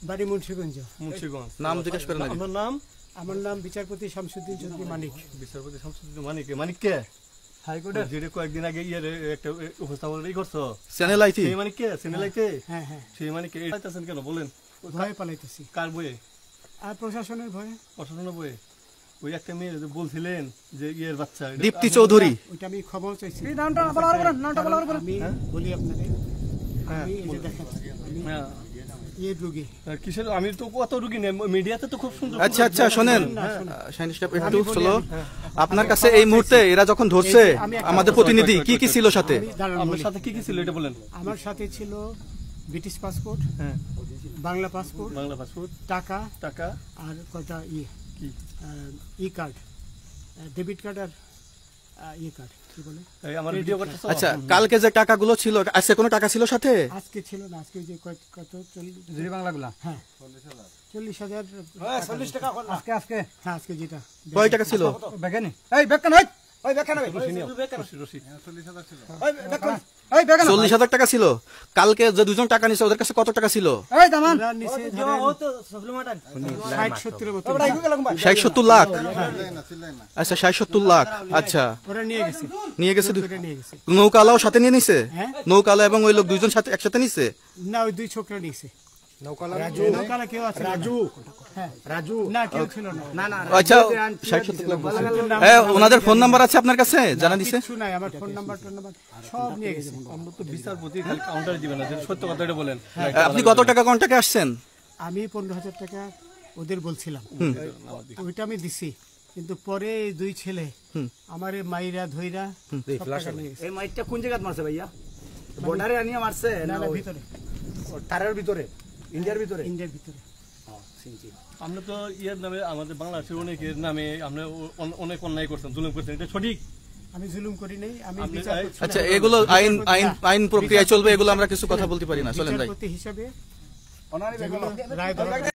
বাড়ি মুন্সিগঞ্জ। নাম জিজ্ঞেস করেন। আপনার নাম? আমার নাম বিচারপতি শামসুদ্দিন চৌধুরী মানিক। বিচারপতি শামসুদ্দিন মানিক। মানিক কে? হাইকোর্টের যেটা কয়েকদিন আগে একটা উপস্থাপন করছো চ্যানেল আইতে। সেই মানিক কে? চ্যানেল আইতে? হ্যাঁ হ্যাঁ। সেই মানিক কে পালাইতেছেন কেন বলেন? ভয়ে পালাইতেছি। কার বয়ে? আর প্রশাসনের ভয়ে। প্রশাসনের বয়ে? ওই একটা মেয়ে বলছিলেন যে ইয়ের বাচ্চা দীপ্তি চৌধুরী, ওইটা আমি খবর চাইছি। নামটা বলার করেন, নামটা বলার করেন। আমি বলি আপনাকে, আমি এই যে দেখাচ্ছি হ্যাঁ এই রোগী। কিসের? আমি তো কত রোগী নেই, মিডিয়াতে তো খুব সুন্দর। আচ্ছা আচ্ছা শোনেন একটু স্লো। আপনার কাছে এই মুহূর্তে এরা যখন ধরছে আমাদের প্রতিনিধি কি কি ছিল সাথে? আপনার সাথে কি কি ছিল এটা বলেন। আমার সাথে ছিল ব্রিটিশ পাসপোর্ট, হ্যাঁ বাংলা পাসপোর্ট, টাকা টাকা আর কয়টা কি ই কার্ড, ডেবিট কার্ড আর ই কার্ড কি বলে আমার ভিডিও করতেছ। আচ্ছা কালকে যে টাকাগুলো ছিল আজকে কোনো টাকা ছিল সাথে? আজকে ছিল না, আজকে যে কত 40 বাংলাগুলা, হ্যাঁ 40,000 40 টাকা আজকে আজকে হ্যাঁ আজকে যেটা কয় টাকা ছিল? বেগানি এই বেকান হই, ওই বেকান হই, 40,000 টাকা ছিল। কালকে যে দুজন টাকা নিছে ওদের কাছে কত টাকা ছিল? এই দামান নিচে 60-70 মতো 60-70 লাখ। আচ্ছা 60-70 লাখ। আচ্ছা ওরা নিয়ে গেছে নিয়ে গেছে। নিয়ে গেছে। নৌকালাও সাথে নিয়ে নিছে? হ্যাঁ নৌকালা এবং ওই লোক দুইজন সাথে একসাথে নিছে? না ওই দুই ছোকরা নিছে। নৌকালা কেউ আছে? রাজু না কেউ ছিল না। আচ্ছা 60-70 লাখ। হ্যাঁ ওনাদের ফোন নাম্বার আছে আপনার কাছে? জানা দিছে? কিছু নাই, আমার ফোন নাম্বার সব নিয়ে গেছে। আমরা তো বিচারপতি খালি কাউন্টার দিবেন না, সত্য কথাটা বলেন। আপনি কত টাকা কন্টাক্টে আসছেন? আমি 15,000 টাকা ওদের বলছিলাম, ওইটা আমি দিছি। কিন্তু পরে এই দুই ছেলে আমারে মাইরা ধইরা এই মাইকটা কোন জায়গায় মারছে ভাইয়া? বর্ডারে আনিয়া মারছে না ভিতরে, তারের ভিতরে, ইন্ডিয়ার ভিতরে? ইন্ডিয়ার ভিতরে। আমরা তো ইয়ের নামে আমাদের বাংলাদেশের অনেকের নামে আমরা অনেক অন্যায় করছেন, জুলুম করছেন, এটা সঠিক? আমি জুলুম করি নাই, আমি আচ্ছা এগুলো আইন আইন আইন প্রক্রিয়ায় চলবে, এগুলো আমরা কিছু কথা বলতে পারি না। চলেন যাই। বিচারপতি হিসাবে অনারে রায়